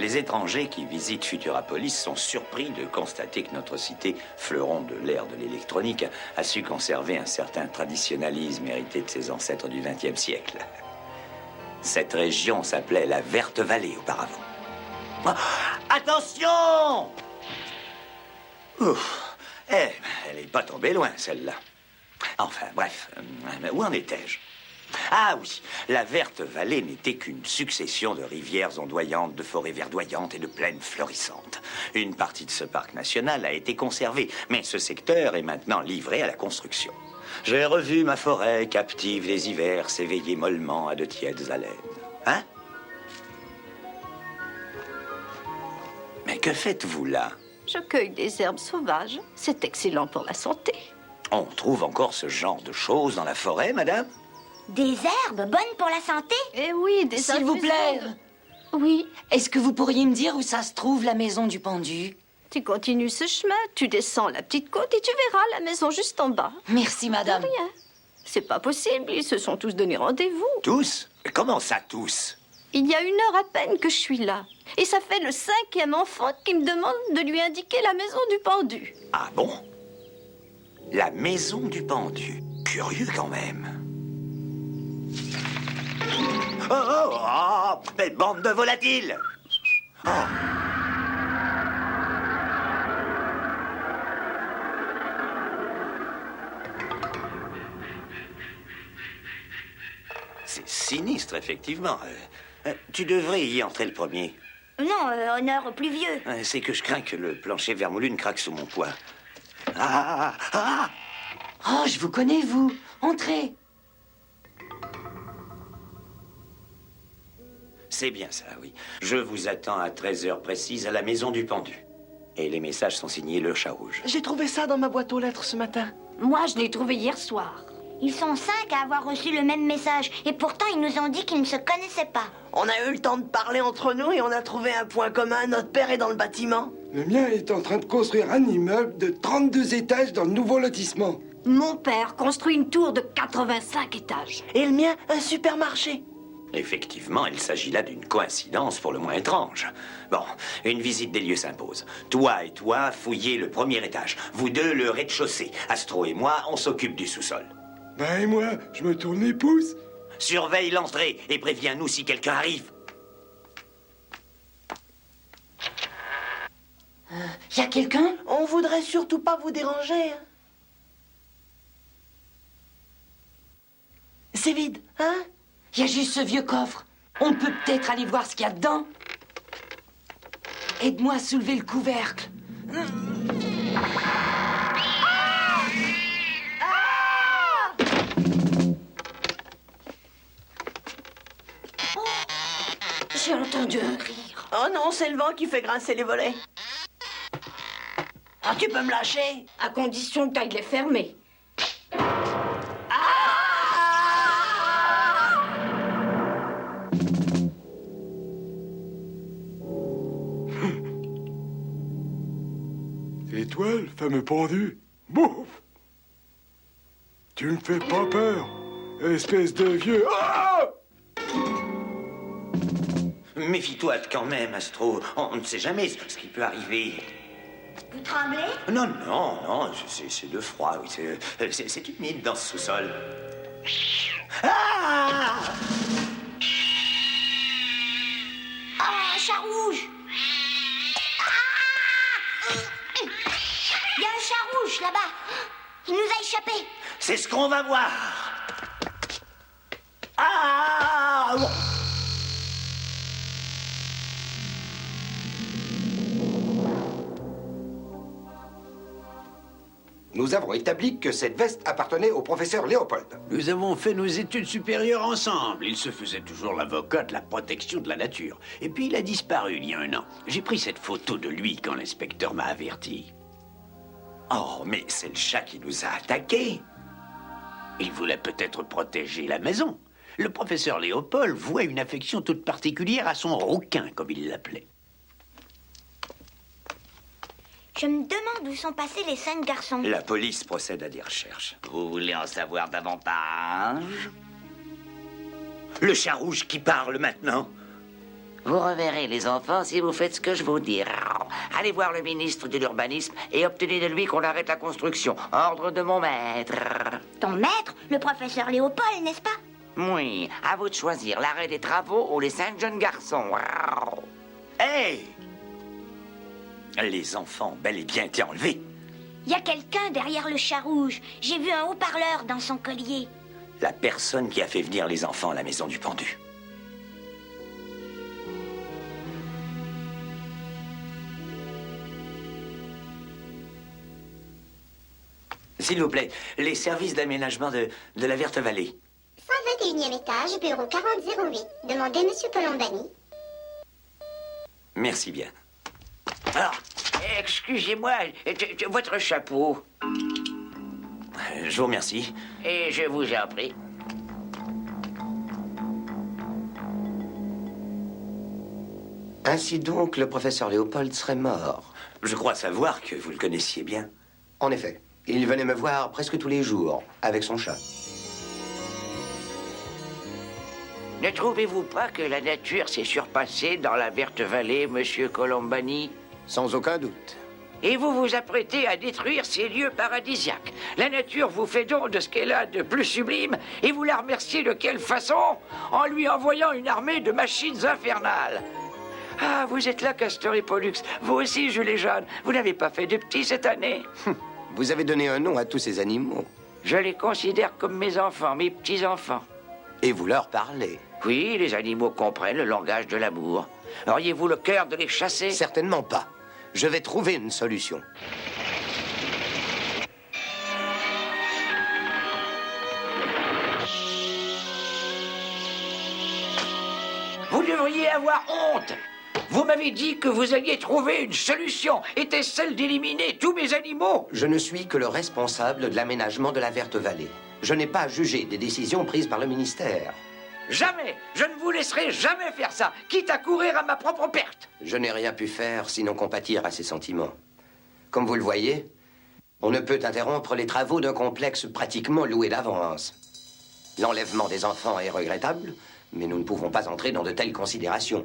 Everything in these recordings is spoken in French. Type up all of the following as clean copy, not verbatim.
Les étrangers qui visitent Futurapolis sont surpris de constater que notre cité, fleuron de l'ère de l'électronique, a su conserver un certain traditionnalisme hérité de ses ancêtres du XXe siècle. Cette région s'appelait la Verte Vallée auparavant. Oh, attention! Ouf, elle n'est pas tombée loin, celle-là. Enfin, bref, où en étais-je? Ah oui, la Verte Vallée n'était qu'une succession de rivières ondoyantes, de forêts verdoyantes et de plaines fleurissantes. Une partie de ce parc national a été conservée, mais ce secteur est maintenant livré à la construction. J'ai revu ma forêt captive des hivers s'éveiller mollement à de tièdes haleines. Hein? Mais que faites-vous là? Je cueille des herbes sauvages. C'est excellent pour la santé. On trouve encore ce genre de choses dans la forêt, madame? Des herbes bonnes pour la santé? Eh oui, des S'il vous plaît. Oui. Est-ce que vous pourriez me dire où ça se trouve, la maison du pendu? Tu continues ce chemin, tu descends la petite côte et tu verras la maison juste en bas. Merci, madame. De rien. C'est pas possible, ils se sont tous donné rendez-vous. Tous? Comment ça, tous? Il y a 1 heure à peine que je suis là. Et ça fait le 5e enfant qui me demande de lui indiquer la maison du pendu. Ah bon? La maison du pendu. Curieux quand même. Oh, oh, oh! Belle bande de volatiles! Oh! C'est sinistre, effectivement. Tu devrais y entrer le premier. Non, honneur au plus vieux. C'est que je crains que le plancher vermoulu ne craque sous mon poids. Ah, ah, ah! Oh, je vous connais, vous. Entrez. C'est bien ça, oui. Je vous attends à 13 heures précises à la maison du pendu. Et les messages sont signés Le Chat Rouge. J'ai trouvé ça dans ma boîte aux lettres ce matin. Moi, je l'ai trouvé hier soir. Ils sont 5 à avoir reçu le même message. Et pourtant, ils nous ont dit qu'ils ne se connaissaient pas. On a eu le temps de parler entre nous et on a trouvé un point commun. Notre père est dans le bâtiment. Le mien est en train de construire un immeuble de 32 étages dans le nouveau lotissement. Mon père construit une tour de 85 étages. Et le mien, un supermarché. Effectivement, il s'agit là d'une coïncidence pour le moins étrange. Bon, une visite des lieux s'impose. Toi et toi, fouillez le premier étage. Vous deux, le rez-de-chaussée. Astro et moi, on s'occupe du sous-sol. Ben et moi, je me tourne les pouces. Surveille l'entrée et préviens-nous si quelqu'un arrive. Y a quelqu'un? On voudrait surtout pas vous déranger. Hein? C'est vide, hein? Il y a juste ce vieux coffre. On peut peut-être aller voir ce qu'il y a dedans. Aide-moi à soulever le couvercle. J'ai entendu un rire. Oh non, c'est le vent qui fait grincer les volets. Ah, tu peux me lâcher? À condition que tu ailles les fermer. Et toi, le fameux pendu? Bouf! Tu me fais pas peur, espèce de vieux... Ah! Méfie-toi quand même, Astro. On ne sait jamais ce qui peut arriver. Vous tremblez? Non, non, non, c'est de froid, oui. C'est humide dans ce sous-sol. Ah! Ah, un chat rouge! Ah! Il y a un chat rouge là-bas. Il nous a échappé. C'est ce qu'on va voir. Ah! Nous avons établi que cette veste appartenait au professeur Léopold. Nous avons fait nos études supérieures ensemble. Il se faisait toujours l'avocat de la protection de la nature. Et puis il a disparu il y a 1 an. J'ai pris cette photo de lui quand l'inspecteur m'a averti. Oh, mais c'est le chat qui nous a attaqués. Il voulait peut-être protéger la maison. Le professeur Léopold vouait une affection toute particulière à son rouquin, comme il l'appelait. Je me demande où sont passés les 5 garçons. La police procède à des recherches. Vous voulez en savoir davantage? Le chat rouge qui parle maintenant. Vous reverrez les enfants si vous faites ce que je vous dis. Allez voir le ministre de l'Urbanisme et obtenez de lui qu'on arrête la construction. Ordre de mon maître. Ton maître, le professeur Léopold, n'est-ce pas? Oui, à vous de choisir l'arrêt des travaux ou les 5 jeunes garçons. Hey! Les enfants ont bel et bien été enlevés. Il y a quelqu'un derrière le chat rouge. J'ai vu un haut-parleur dans son collier. La personne qui a fait venir les enfants à la maison du pendu. S'il vous plaît, les services d'aménagement de la Verte Vallée. 121e étage, bureau 4008. Demandez Monsieur Colombani. Merci bien. Alors, excusez-moi, votre chapeau. Je vous remercie. Et je vous en prie. Ainsi donc, le professeur Léopold serait mort. Je crois savoir que vous le connaissiez bien. En effet, il venait me voir presque tous les jours, avec son chat. Ne trouvez-vous pas que la nature s'est surpassée dans la Verte Vallée, monsieur Colombani? Sans aucun doute. Et vous vous apprêtez à détruire ces lieux paradisiaques. La nature vous fait don de ce qu'elle a de plus sublime, et vous la remerciez de quelle façon? En lui envoyant une armée de machines infernales. Ah, vous êtes là, Castor et Pollux. Vous aussi, Jules et Jeanne. Vous n'avez pas fait de petits cette année. Vous avez donné un nom à tous ces animaux. Je les considère comme mes enfants, mes petits-enfants. Et vous leur parlez. Oui, les animaux comprennent le langage de l'amour. Auriez-vous le cœur de les chasser? Certainement pas. Je vais trouver une solution. Vous devriez avoir honte. Vous m'avez dit que vous alliez trouver une solution. Était-ce celle d'éliminer tous mes animaux? Je ne suis que le responsable de l'aménagement de la Verte Vallée. Je n'ai pas à juger des décisions prises par le ministère. Jamais. Je ne vous laisserai jamais faire ça, quitte à courir à ma propre perte. Je n'ai rien pu faire sinon compatir à ses sentiments. Comme vous le voyez, on ne peut interrompre les travaux d'un complexe pratiquement loué d'avance. L'enlèvement des enfants est regrettable, mais nous ne pouvons pas entrer dans de telles considérations,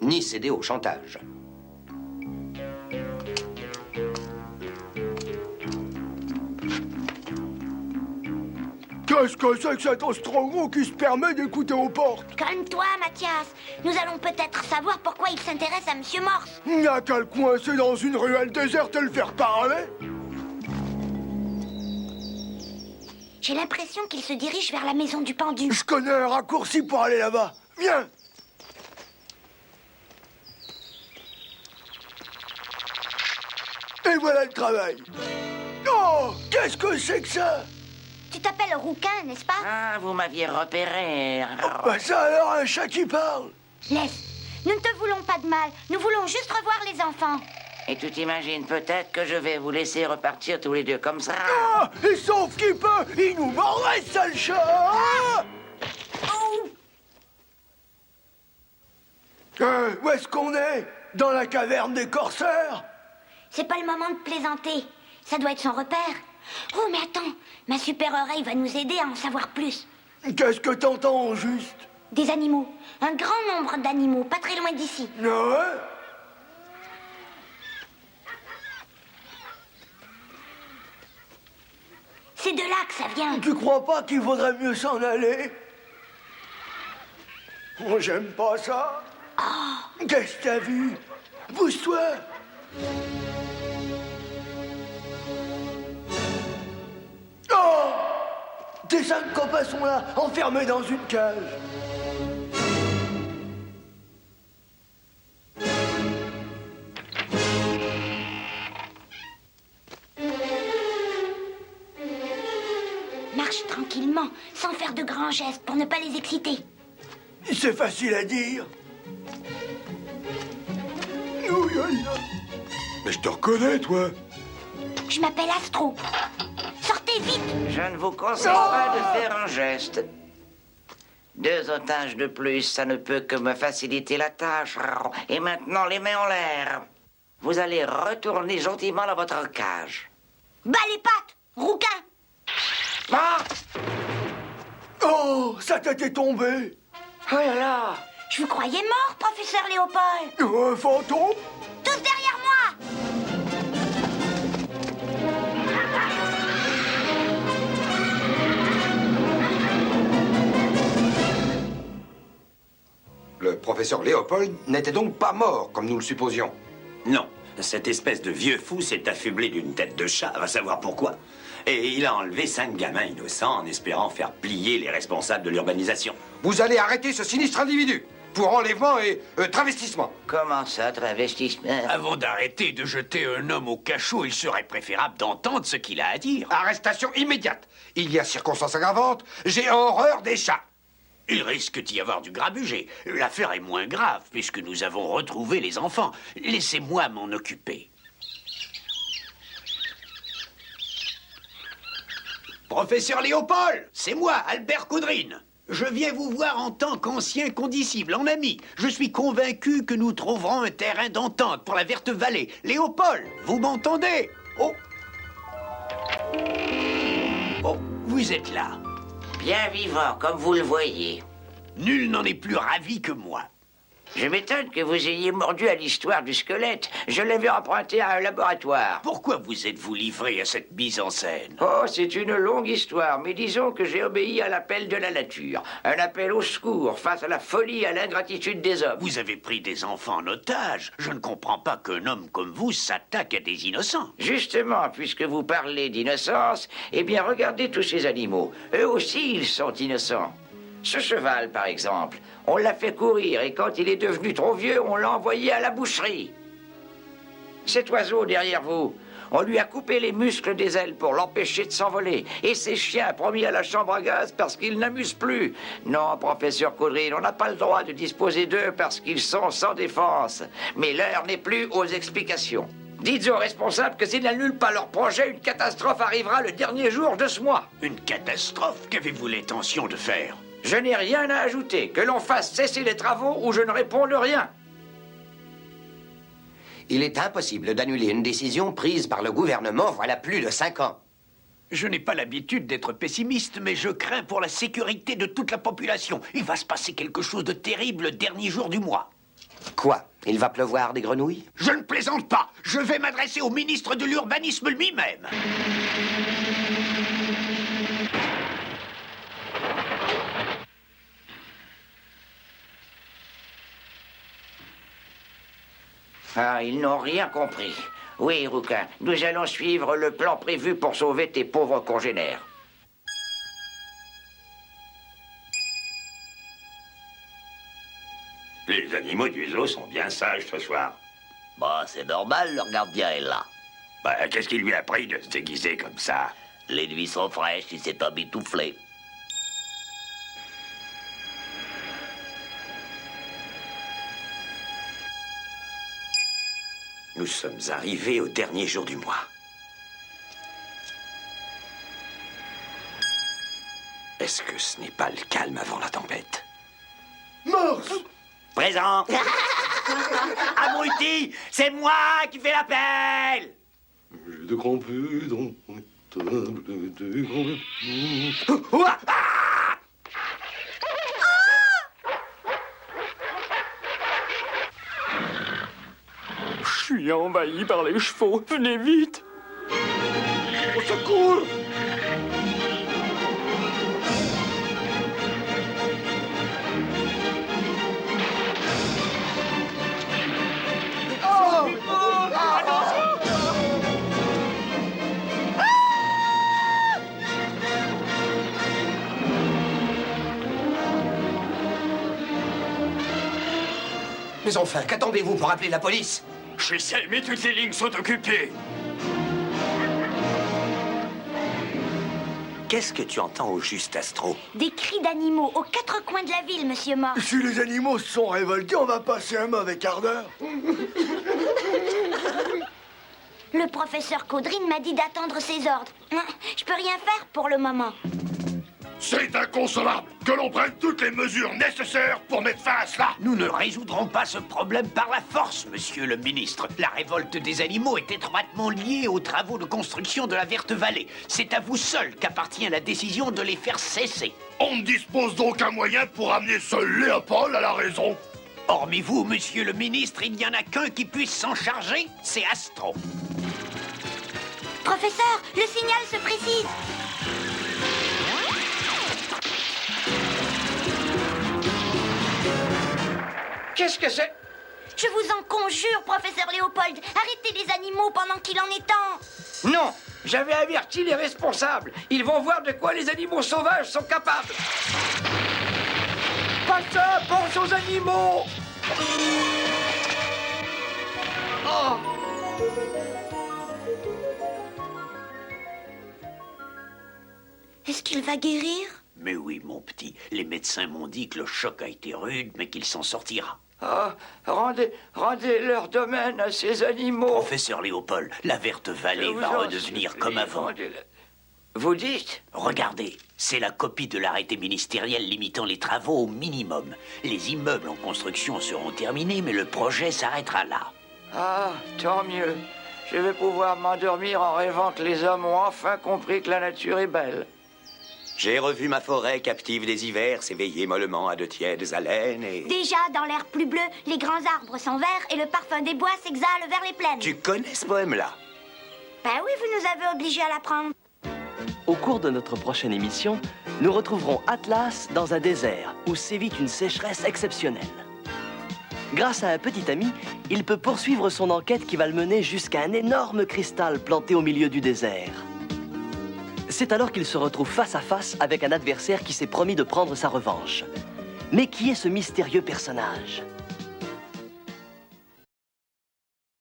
ni céder au chantage. Qu'est-ce que c'est que cet Ostrogoth qui se permet d'écouter aux portes? Calme-toi, Mathias. Nous allons peut-être savoir pourquoi il s'intéresse à Monsieur Morse. Il n'y a qu'à le coincer dans une ruelle déserte et le faire parler. J'ai l'impression qu'il se dirige vers la maison du pendu. Je connais un raccourci pour aller là-bas. Viens. Et voilà le travail. Oh, qu'est-ce que c'est que ça? Tu t'appelles Rouquin, n'est-ce pas? Ah, vous m'aviez repéré. Bah ça alors, un chat qui parle. Laisse. Nous ne te voulons pas de mal. Nous voulons juste revoir les enfants. Et tu t'imagines peut-être que je vais vous laisser repartir tous les deux comme ça? Ah, et sauf qu'il peut, il nous mordrait, sale chat. Ah Oh! Où est-ce qu'on est? Dans la caverne des corsaires? C'est pas le moment de plaisanter. Ça doit être son repère. Oh, mais attends. Ma super oreille va nous aider à en savoir plus. Qu'est-ce que t'entends au juste? Des animaux. Un grand nombre d'animaux, pas très loin d'ici. Ouais. C'est de là que ça vient. Tu crois pas qu'il vaudrait mieux s'en aller? Oh, j'aime pas ça. Oh. Qu'est-ce que t'as vu? Pousse-toi. Oh! Tes 5 copains sont là, enfermés dans une cage. Marche tranquillement, sans faire de grands gestes pour ne pas les exciter. C'est facile à dire. Mais je te reconnais, toi. Je m'appelle Astro. Sortez vite! Je ne vous conseille pas de faire un geste. 2 otages de plus, ça ne peut que me faciliter la tâche. Et maintenant, les mains en l'air. Vous allez retourner gentiment dans votre cage. Bas les pattes, Rouquin! Ah! Oh, sa tête est tombée. Oh là là! Je vous croyais mort, professeur Léopold. Fantôme? Tous derrière moi. Le professeur Léopold n'était donc pas mort, comme nous le supposions. Non, cette espèce de vieux fou s'est affublé d'une tête de chat, va savoir pourquoi. Et il a enlevé 5 gamins innocents en espérant faire plier les responsables de l'urbanisation. Vous allez arrêter ce sinistre individu pour enlèvement et travestissement. Comment ça, travestissement? Avant d'arrêter de jeter un homme au cachot, il serait préférable d'entendre ce qu'il a à dire. Arrestation immédiate. Il y a circonstances aggravantes. J'ai horreur des chats. Il risque d'y avoir du grabuger. L'affaire est moins grave, puisque nous avons retrouvé les enfants. Laissez-moi m'en occuper. Professeur Léopold, c'est moi, Albert Caudrine. Je viens vous voir en tant qu'ancien condisciple, en ami. Je suis convaincu que nous trouverons un terrain d'entente pour la Verte Vallée. Léopold, vous m'entendez? Oh! Oh, vous êtes là. Bien vivant, comme vous le voyez. Nul n'en est plus ravi que moi. Je m'étonne que vous ayez mordu à l'histoire du squelette. Je l'avais emprunté à un laboratoire. Pourquoi vous êtes-vous livré à cette mise en scène? Oh, c'est une longue histoire, mais disons que j'ai obéi à l'appel de la nature. Un appel au secours face à la folie et à l'ingratitude des hommes. Vous avez pris des enfants en otage. Je ne comprends pas qu'un homme comme vous s'attaque à des innocents. Justement, puisque vous parlez d'innocence, eh bien, regardez tous ces animaux. Eux aussi, ils sont innocents. Ce cheval, par exemple, on l'a fait courir et quand il est devenu trop vieux, on l'a envoyé à la boucherie. Cet oiseau derrière vous, on lui a coupé les muscles des ailes pour l'empêcher de s'envoler. Et ces chiens promis à la chambre à gaz parce qu'ils n'amusent plus. Non, professeur Caudrine, on n'a pas le droit de disposer d'eux parce qu'ils sont sans défense. Mais l'heure n'est plus aux explications. Dites aux responsables que s'ils n'annulent pas leur projet, une catastrophe arrivera le dernier jour de ce mois. Une catastrophe? Qu'avez-vous l'intention de faire? Je n'ai rien à ajouter. Que l'on fasse cesser les travaux ou je ne réponds de rien. Il est impossible d'annuler une décision prise par le gouvernement voilà plus de 5 ans. Je n'ai pas l'habitude d'être pessimiste, mais je crains pour la sécurité de toute la population. Il va se passer quelque chose de terrible le dernier jour du mois. Quoi? Il va pleuvoir des grenouilles? Je ne plaisante pas. Je vais m'adresser au ministre de l'Urbanisme lui-même. Ah, ils n'ont rien compris. Oui, Rouquin, nous allons suivre le plan prévu pour sauver tes pauvres congénères. Les animaux du zoo sont bien sages ce soir. Bah, c'est normal, leur gardien est là. Bah, qu'est-ce qui lui a pris de se déguiser comme ça? Les nuits sont fraîches, il s'est emmitouflé. Nous sommes arrivés au dernier jour du mois. Est-ce que ce n'est pas le calme avant la tempête? Morse! Présent! Abruti! C'est moi qui fais l'appel! J'ai de grands peu dans table de grands... Ouah! Je suis envahi par les chevaux. Venez vite. Au secours! Mais enfin, qu'attendez-vous pour appeler la police? J'essaie, mais toutes les lignes sont occupées. Qu'est-ce que tu entends au juste, Astro? Des cris d'animaux aux 4 coins de la ville, monsieur Morse. Si les animaux se sont révoltés, on va passer un mauvais quart d'heure. Le professeur Caudrine m'a dit d'attendre ses ordres. Je peux rien faire pour le moment. C'est inconcevable que l'on prenne toutes les mesures nécessaires pour mettre fin à cela. Nous ne résoudrons pas ce problème par la force, monsieur le ministre. La révolte des animaux est étroitement liée aux travaux de construction de la Verte Vallée. C'est à vous seul qu'appartient la décision de les faire cesser. On ne dispose d'aucun moyen pour amener seul Léopold à la raison. Hormis vous, monsieur le ministre, il n'y en a qu'un qui puisse s'en charger, c'est Astro. Professeur, le signal se précise. Qu'est-ce que c'est? Je vous en conjure, professeur Léopold, arrêtez les animaux pendant qu'il en est temps. Non, j'avais averti les responsables. Ils vont voir de quoi les animaux sauvages sont capables. Pas ça, pense aux animaux. Oh. Est-ce qu'il va guérir? Mais oui, mon petit, les médecins m'ont dit que le choc a été rude, mais qu'il s'en sortira. Ah, rendez leur domaine à ces animaux. Professeur Léopold, la Verte Vallée va redevenir comme avant. Vous dites? Regardez, c'est la copie de l'arrêté ministériel limitant les travaux au minimum. Les immeubles en construction seront terminés, mais le projet s'arrêtera là. Ah, tant mieux. Je vais pouvoir m'endormir en rêvant que les hommes ont enfin compris que la nature est belle. J'ai revu ma forêt captive des hivers s'éveiller mollement à de tièdes haleines et... Déjà, dans l'air plus bleu, les grands arbres sont verts et le parfum des bois s'exhale vers les plaines. Tu connais ce poème-là? Ben oui, vous nous avez obligés à l'apprendre. Au cours de notre prochaine émission, nous retrouverons Atlas dans un désert où sévit une sécheresse exceptionnelle. Grâce à un petit ami, il peut poursuivre son enquête qui va le mener jusqu'à un énorme cristal planté au milieu du désert. C'est alors qu'il se retrouve face à face avec un adversaire qui s'est promis de prendre sa revanche. Mais qui est ce mystérieux personnage ?